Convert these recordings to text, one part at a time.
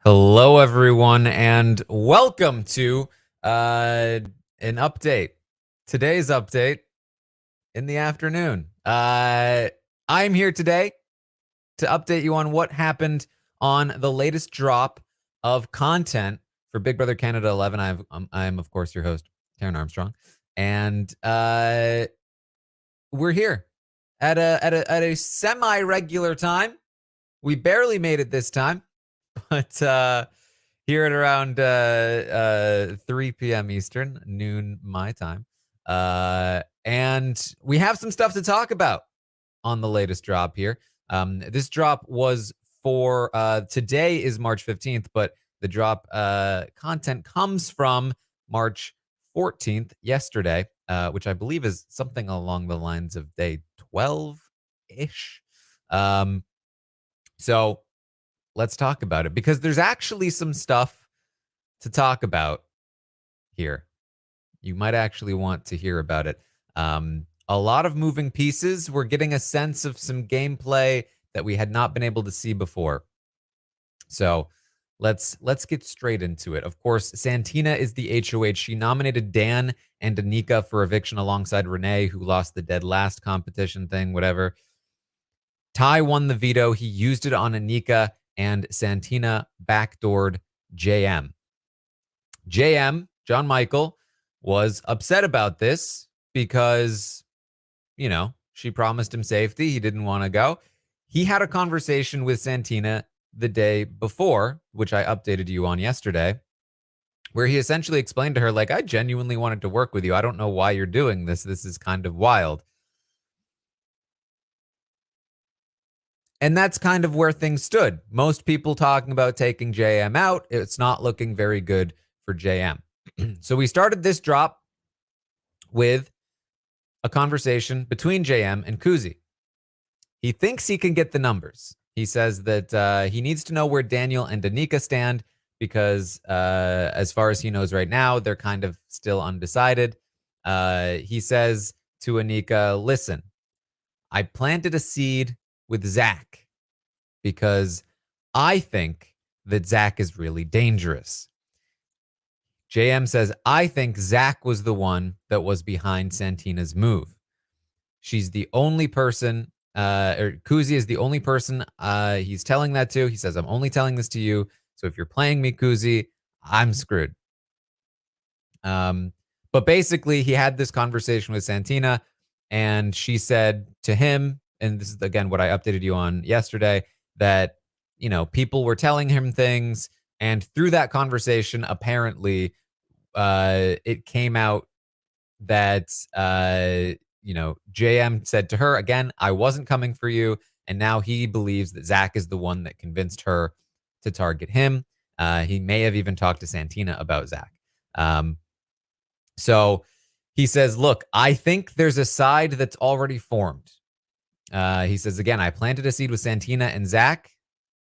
Hello, everyone, and welcome to an update. Today's update in the afternoon. I'm here today to update you on what happened on the latest drop of content for Big Brother Canada 11. I'm of course your host, Taran Armstrong, and we're here at a semi-regular time. We barely made it this time, but here at around 3 p.m. Eastern, noon my time. And we have some stuff to talk about on the latest drop here. This drop was for today is March 15th, but the drop content comes from March 14th, yesterday, which I believe is something along the lines of day 12-ish. So let's talk about it because there's actually some stuff to talk about here. You might actually want to hear about it. A lot of moving pieces. We're getting a sense of some gameplay that we had not been able to see before. So let's get straight into it. Of course, Santina is the HOH. She nominated Dan and Anika for eviction alongside Renee, who lost the dead last competition thing, whatever. Ty won the veto. He used it on Anika, and Santina backdoored JM. JM, John Michael, was upset about this because, she promised him safety. He didn't want to go. He had a conversation with Santina the day before, which I updated you on yesterday, where he essentially explained to her, like, I genuinely wanted to work with you. I don't know why you're doing this. This is kind of wild. And that's kind of where things stood. Most people talking about taking JM out. It's not looking very good for JM. So we started this drop with a conversation between JM and Kuzi. He thinks he can get the numbers. He says that he needs to know where Daniel and Anika stand because as far as he knows right now, they're kind of still undecided. He says to Anika, listen, I planted a seed with Zach because I think that Zach is really dangerous. JM says, I think Zach was the one that was behind Santina's move. She's the only person, or Kuzi is the only person he's telling that to. He says, I'm only telling this to you. So if you're playing me, Kuzi, I'm screwed. But basically, he had this conversation with Santina, and she said to him, and this is, again, what I updated you on yesterday, that, people were telling him things. And through that conversation, apparently, it came out that, JM said to her, again, I wasn't coming for you. And now he believes that Zach is the one that convinced her to target him. He may have even talked to Santina about Zach. So he says, look, I think there's a side that's already formed. He says, again, I planted a seed with Santina and Zach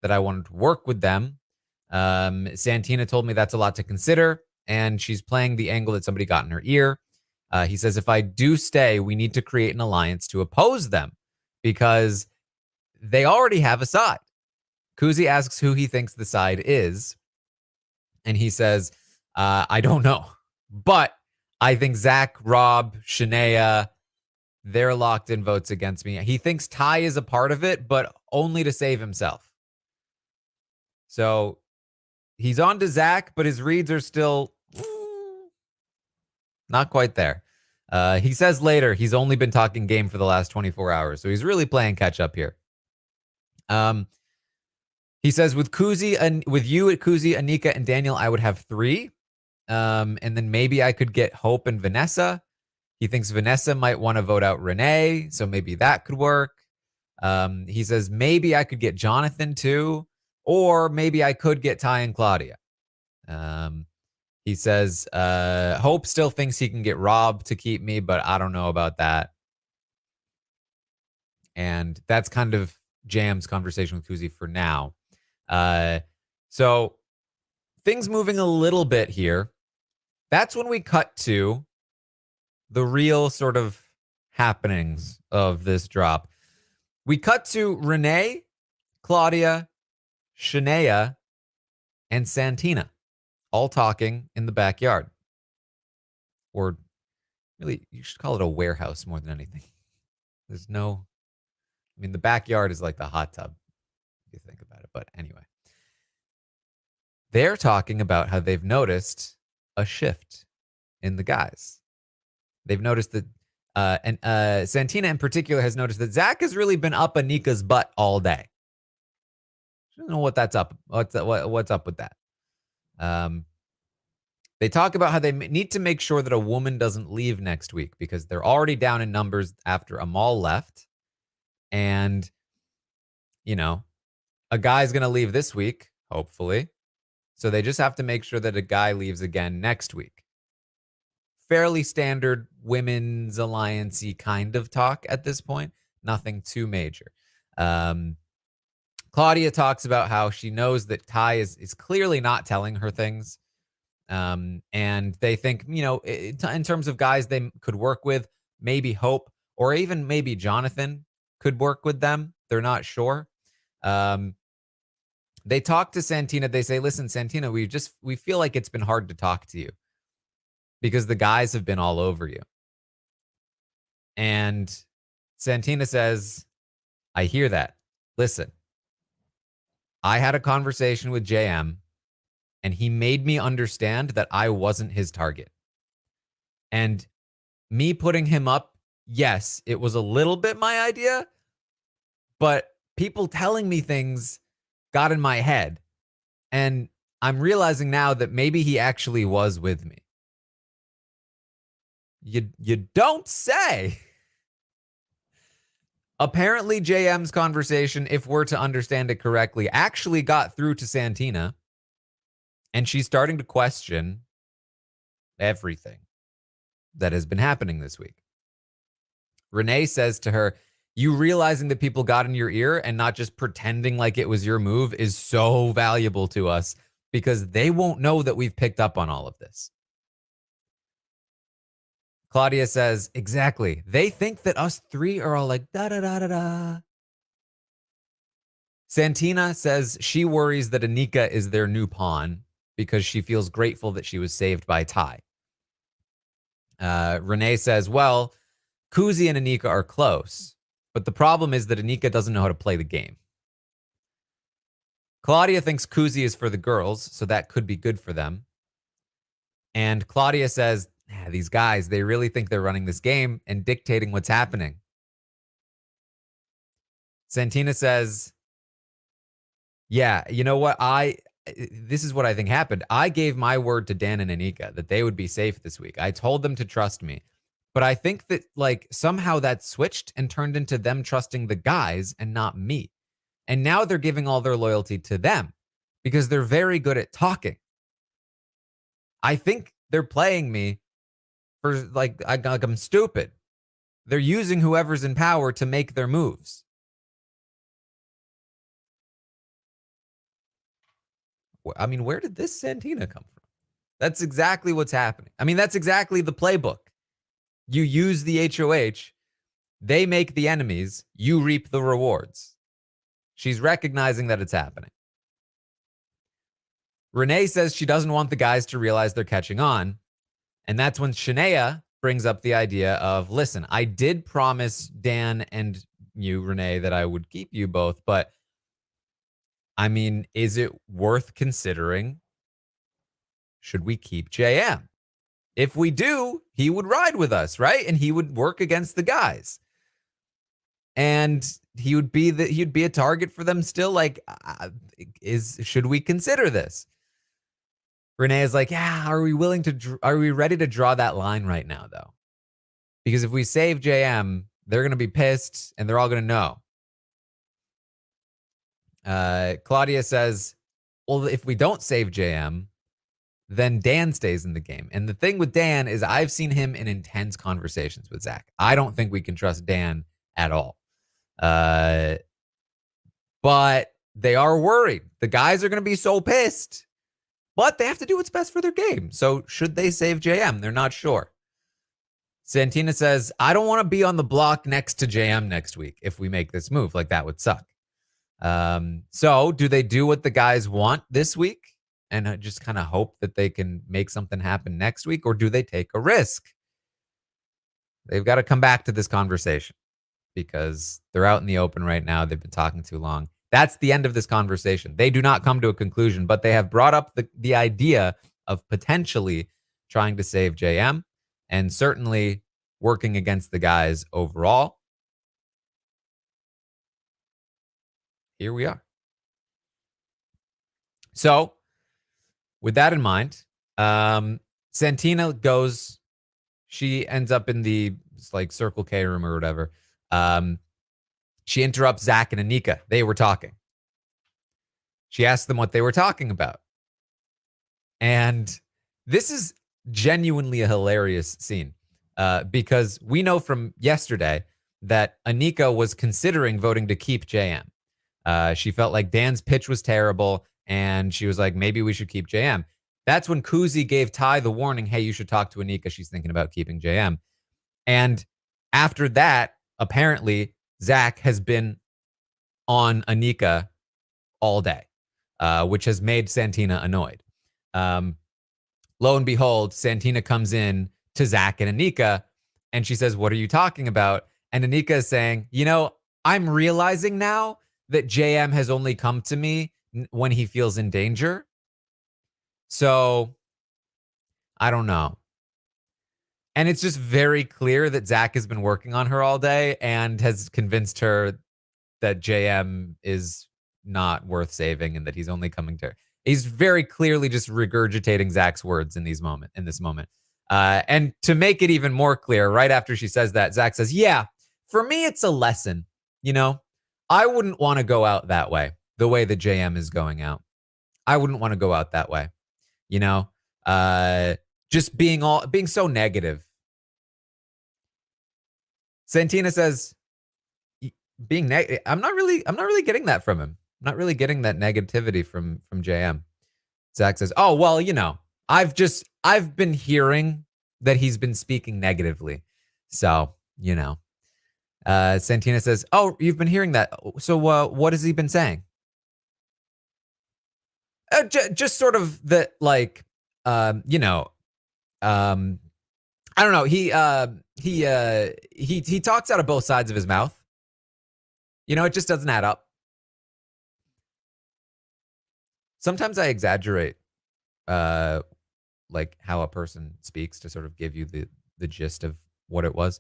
that I wanted to work with them. Santina told me that's a lot to consider, and she's playing the angle that somebody got in her ear. He says, if I do stay, we need to create an alliance to oppose them because they already have a side. Kuzi asks who he thinks the side is, and he says, I don't know, but I think Zach, Rob, Shania, they're locked in votes against me. He thinks Ty is a part of it, but only to save himself. So he's on to Zach, but his reads are still not quite there. He says later he's only been talking game for the last 24 hours, so he's really playing catch up here. He says with Kuzi and with you at Kuzi, Anika, and Daniel, I would have 3. And then maybe I could get Hope and Vanessa. He thinks Vanessa might want to vote out Renee, so maybe that could work. He says maybe I could get Jonathan too, or maybe I could get Ty and Claudia. He says Hope still thinks he can get Rob to keep me, but I don't know about that. And that's kind of Jam's conversation with Kuzi for now. So things moving a little bit here. That's when we cut to the real sort of happenings of this drop. We cut to Renee, Claudia, Shania, and Santina, all talking in the backyard. Or really, you should call it a warehouse more than anything. There's no, I mean, the backyard is like the hot tub, if you think about it. But anyway, they're talking about how they've noticed a shift in the guys. They've noticed that, and Santina in particular has noticed that Zach has really been up Anika's butt all day. I don't know what that's up. What's up with that? They talk about how they need to make sure that a woman doesn't leave next week because they're already down in numbers after Amal left. And, you know, a guy's going to leave this week, hopefully. So they just have to make sure that a guy leaves again next week. Fairly standard women's alliance-y kind of talk at this point. Nothing too major. Claudia talks about how she knows that Ty is clearly not telling her things. And they think, you know, in terms of guys they could work with, maybe Hope or even maybe Jonathan could work with them. They're not sure. They talk to Santina. They say, listen, Santina, we feel like it's been hard to talk to you because the guys have been all over you. And Santina says, I hear that. Listen, I had a conversation with JM and he made me understand that I wasn't his target. And me putting him up, yes, it was a little bit my idea, but people telling me things got in my head. And I'm realizing now that maybe he actually was with me. You don't say. Apparently, JM's conversation, if we're to understand it correctly, actually got through to Santina. And she's starting to question everything that has been happening this week. Renee says to her, you realizing that people got in your ear and not just pretending like it was your move is so valuable to us because they won't know that we've picked up on all of this. Claudia says, exactly. They think that us three are all like, da-da-da-da-da. Santina says she worries that Anika is their new pawn because she feels grateful that she was saved by Ty. Renee says, well, Kuzi and Anika are close, but the problem is that Anika doesn't know how to play the game. Claudia thinks Kuzi is for the girls, so that could be good for them. And Claudia says, these guys, they really think they're running this game and dictating what's happening. Santina says, yeah, you know what? This is what I think happened. I gave my word to Dan and Anika that they would be safe this week. I told them to trust me. But I think that like somehow that switched and turned into them trusting the guys and not me. And now they're giving all their loyalty to them because they're very good at talking. I think they're playing me for like I'm stupid. They're using whoever's in power to make their moves. I mean, where did this Santina come from? That's exactly what's happening. I mean, that's exactly the playbook. You use the HOH, they make the enemies, you reap the rewards. She's recognizing that it's happening. Renee says she doesn't want the guys to realize they're catching on. And that's when Shania brings up the idea of, listen, I did promise Dan and you, Renee, that I would keep you both, but I mean, is it worth considering? Should we keep JM? If we do, he would ride with us, right? And he would work against the guys. And he'd be a target for them still. Like, should we consider this? Renee is like, yeah, are we ready to draw that line right now, though? Because if we save JM, they're going to be pissed and they're all going to know. Claudia says, well, if we don't save JM, then Dan stays in the game. And the thing with Dan is I've seen him in intense conversations with Zach. I don't think we can trust Dan at all. But they are worried. The guys are going to be so pissed. But they have to do what's best for their game. So should they save JM? They're not sure. Santina says, I don't want to be on the block next to JM next week if we make this move. Like, that would suck. So do they do what the guys want this week? and just kind of hope that they can make something happen next week? Or do they take a risk? They've got to come back to this conversation because they're out in the open right now. They've been talking too long. That's the end of this conversation. They do not come to a conclusion, but they have brought up the idea of potentially trying to save JM and certainly working against the guys overall. Here we are. So, with that in mind, Santina goes, she ends up in the like Circle K room or whatever. She interrupts Zach and Anika. They were talking. She asked them what they were talking about. And this is genuinely a hilarious scene because we know from yesterday that Anika was considering voting to keep JM. She felt like Dan's pitch was terrible, and she was like, maybe we should keep JM. That's when Kuzi gave Ty the warning, hey, you should talk to Anika. She's thinking about keeping JM. And after that, apparently, Zach has been on Anika all day, which has made Santina annoyed. Lo and behold, Santina comes in to Zach and Anika, and she says, what are you talking about? And Anika is saying, you know, I'm realizing now that JM has only come to me when he feels in danger. So, I don't know. And it's just very clear that Zach has been working on her all day and has convinced her that JM is not worth saving and that he's only coming to her. He's very clearly just regurgitating Zach's words in this moment. And to make it even more clear, right after she says that, Zach says, yeah, for me, it's a lesson. You know, I wouldn't want to go out that way, the way that JM is going out. I wouldn't want to go out that way. You know, just being so negative. Santina says, being negative. I'm not really getting that from him. I'm not really getting that negativity from JM. Zach says, oh, well, you know, I've been hearing that he's been speaking negatively. So, you know, Santina says, oh, you've been hearing that. So what has he been saying? Just sort of the, like, you know, I don't know. He talks out of both sides of his mouth. You know, it just doesn't add up. Sometimes I exaggerate, like how a person speaks to sort of give you the gist of what it was.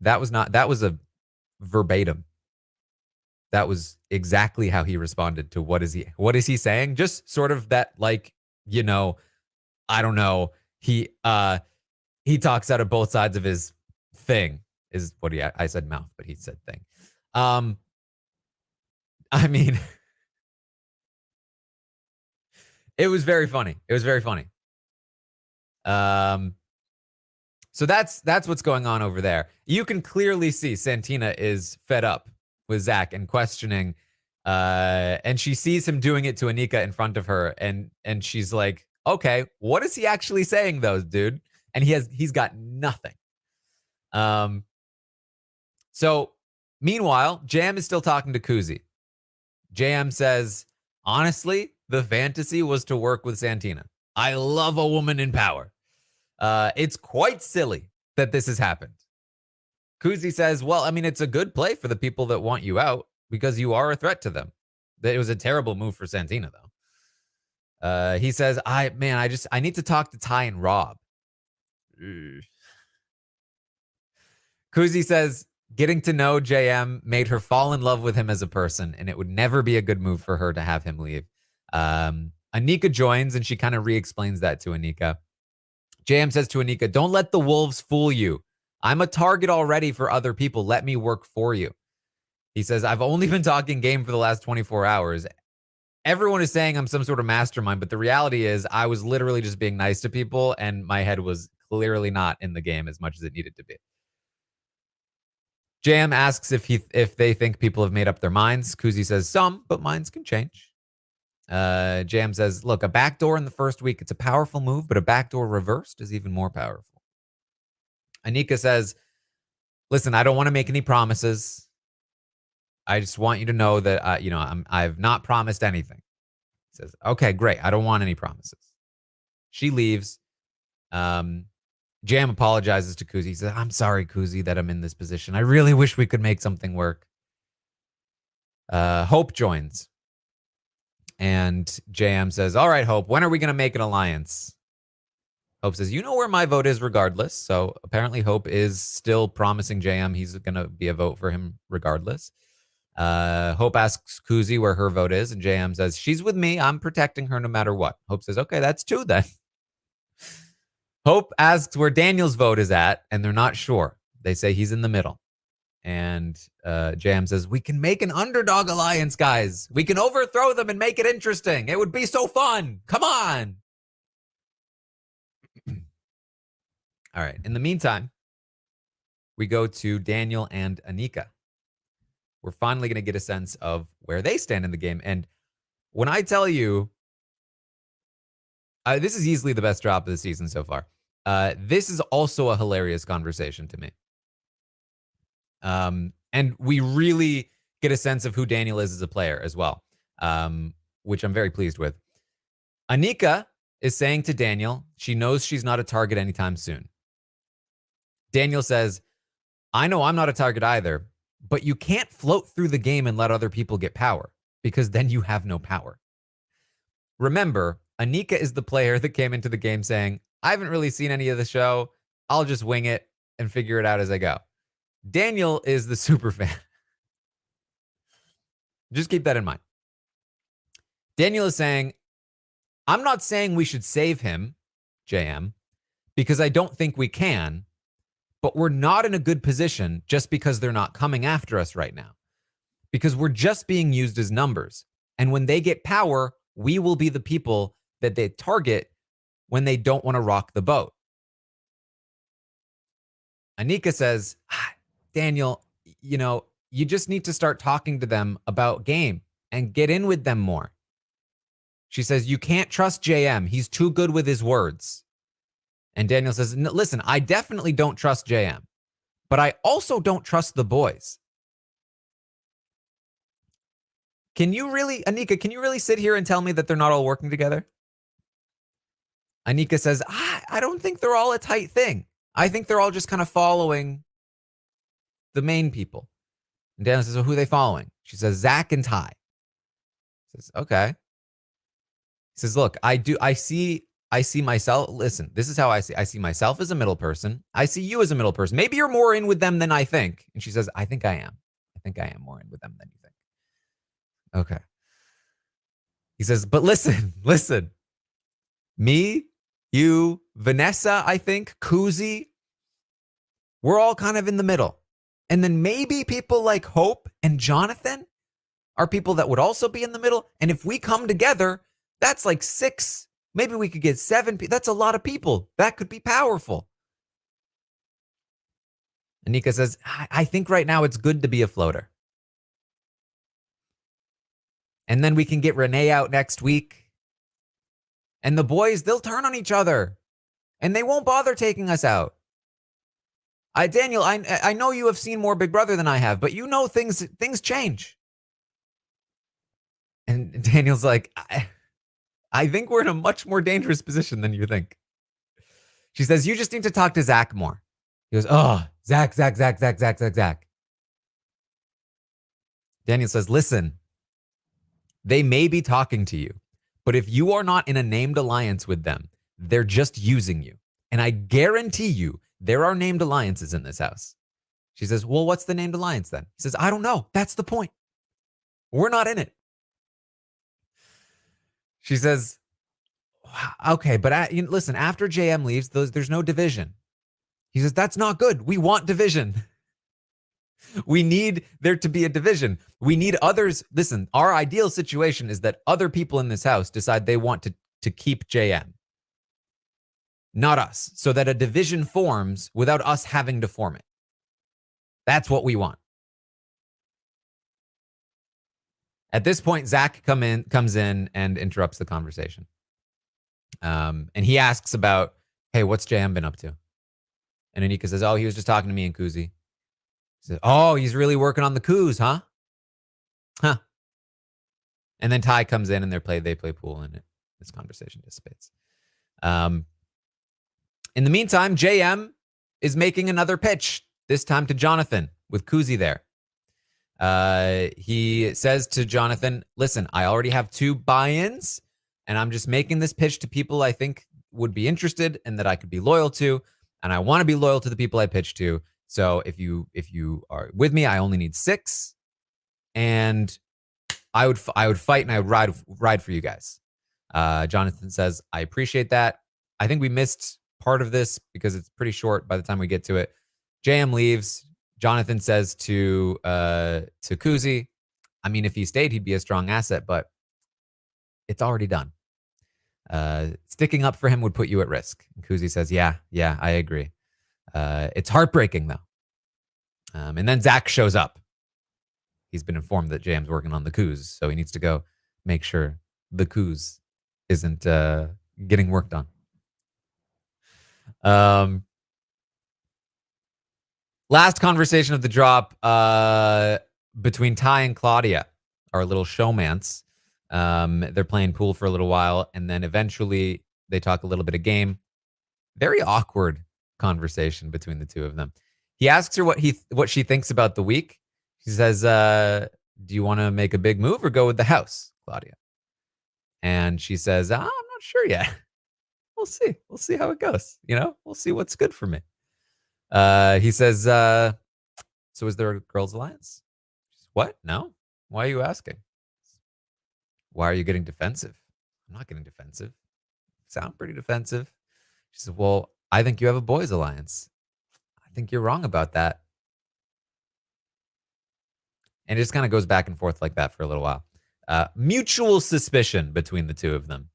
That was a verbatim. That was exactly how he responded to what is he saying? Just sort of that, like, you know, I don't know. He talks out of both sides of his thing is what I said mouth, but he said thing. I mean, it was very funny. So that's what's going on over there. You can clearly see Santina is fed up with Zach and questioning, and she sees him doing it to Anika in front of her, and she's like, okay, what is he actually saying though, dude? And he's got nothing. So meanwhile, Jam is still talking to Kuzi. JM says, honestly, the fantasy was to work with Santina. I love a woman in power. It's quite silly that this has happened. Kuzi says, well, I mean, it's a good play for the people that want you out because you are a threat to them. It was a terrible move for Santina, though. He says, I need to talk to Ty and Rob. Kuzi says, getting to know JM made her fall in love with him as a person, and it would never be a good move for her to have him leave. Anika joins, and she kind of re-explains that to Anika. JM says to Anika, don't let the wolves fool you. I'm a target already for other people. Let me work for you. He says, I've only been talking game for the last 24 hours. Everyone is saying I'm some sort of mastermind, but the reality is I was literally just being nice to people, and my head was clearly not in the game as much as it needed to be. JM asks if they think people have made up their minds. Kuzi says some, but minds can change. JM says, look, a backdoor in the first week, it's a powerful move, but a backdoor reversed is even more powerful. Anika says, listen, I don't want to make any promises. I just want you to know that, I've not promised anything. Says, okay, great. I don't want any promises. She leaves. Jam apologizes to Kuzi. He says, I'm sorry, Kuzi, that I'm in this position. I really wish we could make something work. Hope joins. And JM says, all right, Hope, when are we going to make an alliance? Hope says, you know where my vote is regardless. So apparently Hope is still promising JM he's going to be a vote for him regardless. Hope asks Kuzi where her vote is. And JM says, she's with me. I'm protecting her no matter what. Hope says, okay, that's two then. Hope asks where Daniel's vote is at, and they're not sure. They say he's in the middle. And JM says, we can make an underdog alliance, guys. We can overthrow them and make it interesting. It would be so fun. Come on. All right. In the meantime, we go to Daniel and Anika. We're finally going to get a sense of where they stand in the game. And when I tell you, this is easily the best drop of the season so far. This is also a hilarious conversation to me. And we really get a sense of who Daniel is as a player as well, which I'm very pleased with. Anika is saying to Daniel, she knows she's not a target anytime soon. Daniel says, I know I'm not a target either, but you can't float through the game and let other people get power because then you have no power. Remember, Anika is the player that came into the game saying, I haven't really seen any of the show. I'll just wing it and figure it out as I go. Daniel is the super fan. Just keep that in mind. Daniel is saying, I'm not saying we should save him, JM, because I don't think we can, but we're not in a good position just because they're not coming after us right now. Because we're just being used as numbers. And when they get power, we will be the people that they target when they don't want to rock the boat. Anika says, Daniel, you just need to start talking to them about game and get in with them more. She says, you can't trust JM. He's too good with his words. And Daniel says, listen, I definitely don't trust JM, but I also don't trust the boys. Anika, can you really sit here and tell me that they're not all working together? Anika says, I don't think they're all a tight thing. I think they're all just kind of following the main people. And Daniel says, well, who are they following? She says, Zach and Ty. He says, okay. He says, look, I see myself. Listen, this is how I see myself as a middle person. I see you as a middle person. Maybe you're more in with them than I think. And she says, I think I am. I think I am more in with them than you think. Okay. He says, but listen. Me, you, Vanessa, I think, Kuzi, we're all kind of in the middle. And then maybe people like Hope and Jonathan are people that would also be in the middle. And if we come together, that's like 6. Maybe we could get 7 people. That's a lot of people. That could be powerful. Anika says, I think right now it's good to be a floater. And then we can get Renee out next week. And the boys, they'll turn on each other. And they won't bother taking us out. Daniel, I know you have seen more Big Brother than I have, but you know things change. And Daniel's like, I think we're in a much more dangerous position than you think. She says, you just need to talk to Zach more. He goes, oh, Zach. Daniel says, listen, they may be talking to you, but if you are not in a named alliance with them, they're just using you. And I guarantee you, there are named alliances in this house. She says, well, what's the named alliance then? He says, I don't know. That's the point. We're not in it. She says, okay, but listen, after JM leaves, there's no division. He says, that's not good. We want division. We need there to be a division. We need others. Listen, our ideal situation is that other people in this house decide they want to keep JM. Not us. So that a division forms without us having to form it. That's what we want. At this point, Zach comes in and interrupts the conversation. And he asks about, hey, what's JM been up to? And Anika says, oh, he was just talking to me and Kuzi. He says, oh, he's really working on the coups, huh? Huh. And then Ty comes in and they play pool, and this conversation dissipates. In the meantime, JM is making another pitch, this time to Jonathan with Kuzi there. He says to Jonathan, listen, I already have 2 buy-ins, and I'm just making this pitch to people I think would be interested and that I could be loyal to, and I want to be loyal to the people I pitch to. So if you are with me, I only need 6, and I would fight and I would ride for you guys. Jonathan says, I appreciate that. I think we missed part of this because it's pretty short by the time we get to it. JM leaves. Jonathan says to Kuzi, I mean, if he stayed, he'd be a strong asset, but it's already done. Sticking up for him would put you at risk. And Kuzi says, yeah, I agree. It's heartbreaking, though. And then Zach shows up. He's been informed that JM's working on the coups, so he needs to go make sure the coups isn't getting worked on. Last conversation of the drop between Ty and Claudia, our little showmance. They're playing pool for a little while, and then eventually they talk a little bit of game. Very awkward conversation between the two of them. He asks her what she thinks about the week. She says, do you want to make a big move or go with the house, Claudia? And she says, I'm not sure yet. We'll see. We'll see how it goes. We'll see what's good for me. He says, so is there a girls' alliance? What? No? Why are you asking? Why are you getting defensive? I'm not getting defensive. Sound pretty defensive. She said, well, I think you have a boys' alliance. I think you're wrong about that. And it just kind of goes back and forth like that for a little while. Mutual suspicion between the two of them.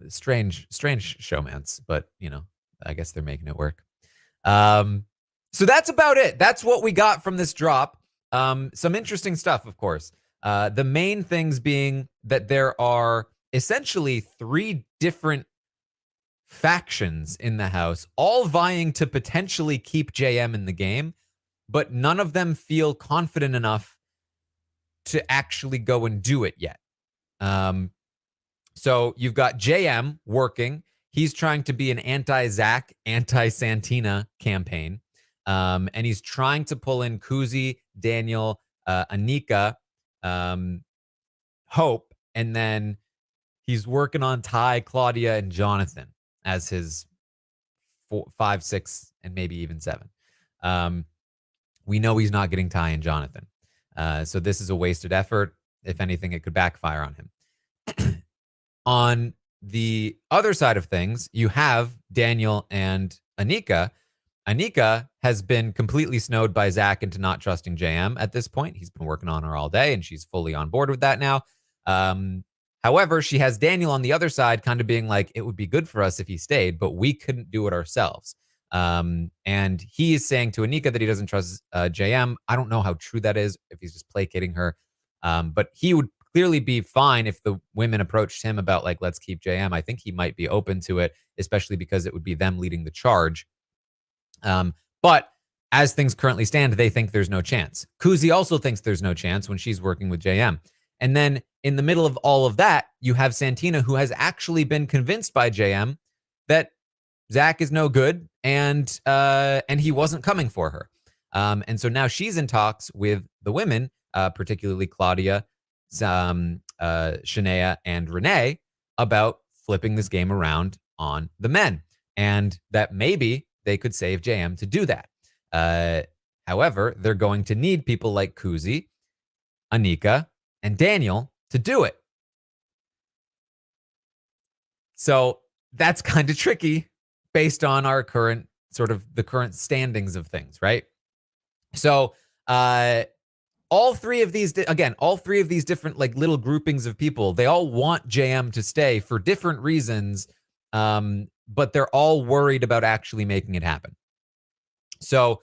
Strange showmance, but I guess they're making it work. So that's about it. That's what we got from this drop. Some interesting stuff, of course. The main things being that there are essentially 3 different factions in the house, all vying to potentially keep JM in the game, but none of them feel confident enough to actually go and do it yet. So you've got JM working. He's trying to be an anti-Zach, anti-Santina campaign. And he's trying to pull in Kuzi, Daniel, Anika, Hope, and then he's working on Ty, Claudia, and Jonathan as his 4, 5, 6, and maybe even 7. We know he's not getting Ty and Jonathan. So this is a wasted effort. If anything, it could backfire on him. On the other side of things, you have Daniel and Anika. Anika has been completely snowed by Zach into not trusting JM at this point. He's been working on her all day, and she's fully on board with that now. However, she has Daniel on the other side kind of being like, it would be good for us if he stayed, but we couldn't do it ourselves. And he is saying to Anika that he doesn't trust JM. I don't know how true that is, if he's just placating her. But he would clearly be fine if the women approached him about, like, let's keep JM. I think he might be open to it, especially because it would be them leading the charge. But as things currently stand, they think there's no chance. Kuzi also thinks there's no chance when she's working with JM. And then in the middle of all of that, you have Santina, who has actually been convinced by JM that Zach is no good and he wasn't coming for her. And so now she's in talks with the women, particularly Claudia, Shania, and Renee, about flipping this game around on the men, and that maybe they could save JM to do that. However, they're going to need people like Kuzi, Anika, and Daniel to do it. So that's kind of tricky based on our current the current standings of things, right? So all three of these different like little groupings of people, they all want JM to stay for different reasons, but they're all worried about actually making it happen. So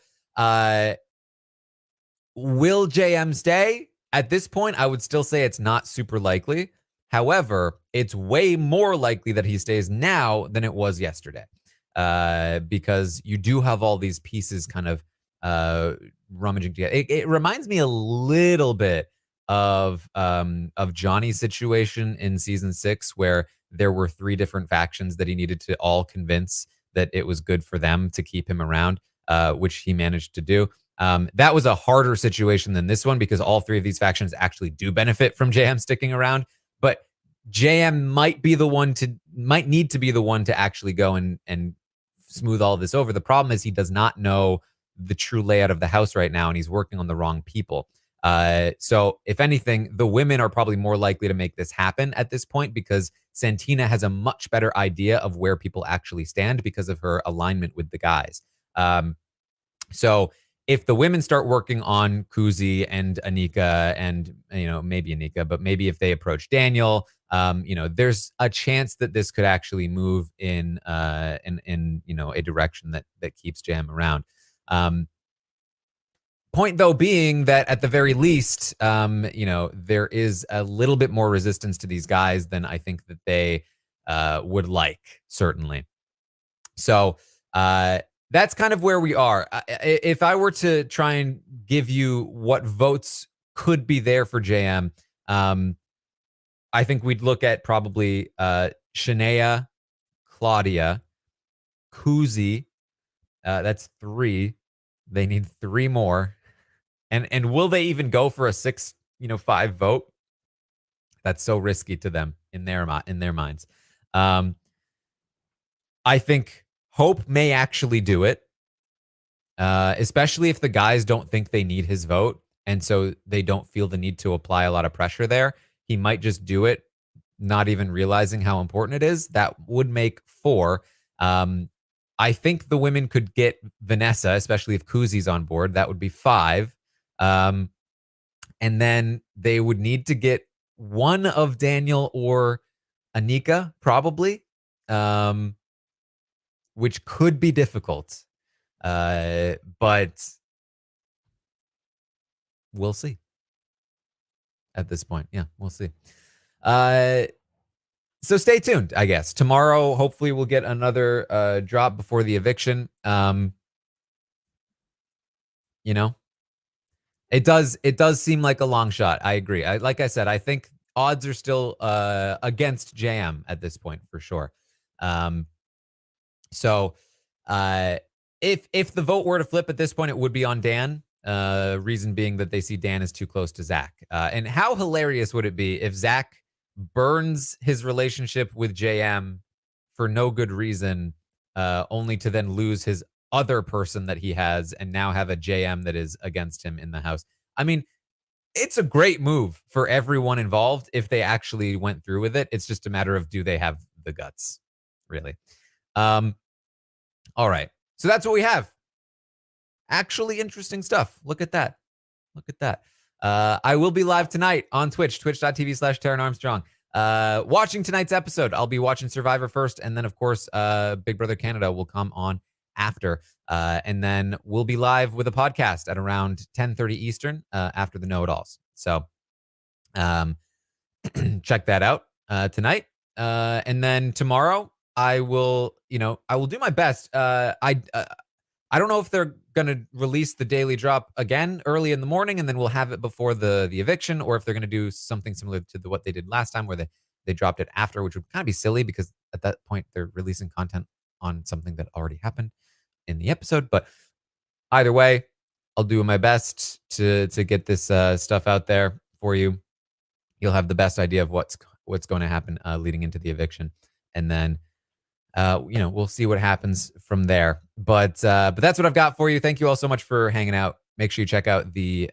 will JM stay? At this point, I would still say it's not super likely. However, it's way more likely that he stays now than it was yesterday, because you do have all these pieces kind of uh, rummaging together. It reminds me a little bit of Johnny's situation in season 6, where there were 3 different factions that he needed to all convince that it was good for them to keep him around, which he managed to do. That was a harder situation than this one because all 3 of these factions actually do benefit from JM sticking around. But JM might need to be the one to actually go and smooth all this over. The problem is he does not know the true layout of the house right now, and he's working on the wrong people. So if anything, the women are probably more likely to make this happen at this point because Santina has a much better idea of where people actually stand because of her alignment with the guys. So if the women start working on Kuzi and Anika and, maybe Anika, but maybe if they approach Daniel, there's a chance that this could actually move in a direction that keeps Jam around. Point, though, being that at the very least, there is a little bit more resistance to these guys than I think that they would like, certainly. So that's kind of where we are. If I were to try and give you what votes could be there for JM, I think we'd look at probably Shania, Claudia, Kuzi. That's 3. They need 3 more. And will they even go for a 6-5 vote? That's so risky to them in their minds. I think Hope may actually do it, especially if the guys don't think they need his vote, and so they don't feel the need to apply a lot of pressure there. He might just do it, not even realizing how important it is. That would make 4. I think the women could get Vanessa, especially if Kuzi's on board. That would be 5. And then they would need to get one of Daniel or Anika, probably, which could be difficult. But we'll see. At this point, yeah, we'll see. So stay tuned, I guess. Tomorrow, hopefully, we'll get another drop before the eviction. It does seem like a long shot. I agree. Like I said, I think odds are still against JM at this point for sure. So if the vote were to flip at this point, it would be on Dan. Reason being that they see Dan as too close to Zach. And how hilarious would it be if Zach burns his relationship with JM for no good reason, only to then lose his other person that he has and now have a JM that is against him in the house. I mean, it's a great move for everyone involved if they actually went through with it. It's just a matter of, do they have the guts, really? All right. So that's what we have. Actually interesting stuff. Look at that. Look at that. I will be live tonight on Twitch, twitch.tv/Taran Armstrong. Watching tonight's episode. I'll be watching Survivor first, and then, of course, Big Brother Canada will come on after. And then we'll be live with a podcast at around 10:30 Eastern after the Know-It-Alls. So check that out tonight. And then tomorrow, I will do my best. I don't know if they're going to release the daily drop again early in the morning, and then we'll have it before the eviction, or if they're going to do something similar to what they did last time, where they dropped it after, which would kind of be silly because at that point they're releasing content on something that already happened in the episode. But either way, I'll do my best to get this stuff out there for you. You'll have the best idea of what's going to happen leading into the eviction, and then we'll see what happens from there. But that's what I've got for you. Thank you all so much for hanging out. Make sure you check out the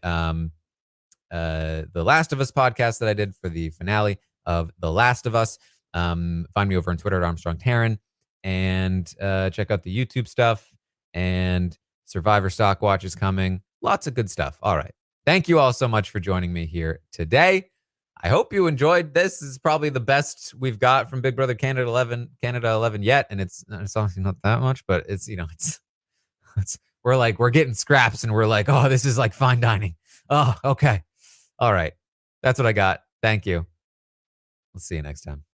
Last of Us podcast that I did for the finale of The Last of Us. Find me over on Twitter at Armstrong Taran, and check out the YouTube stuff, and Survivor Stock Watch is coming. Lots of good stuff. All right. Thank you all so much for joining me here today. I hope you enjoyed this. This is probably the best we've got from Big Brother Canada 11 yet, and it's obviously not that much, but it's we're getting scraps, and we're like, oh, this is like fine dining. Oh, okay, all right, that's what I got. Thank you. We'll see you next time.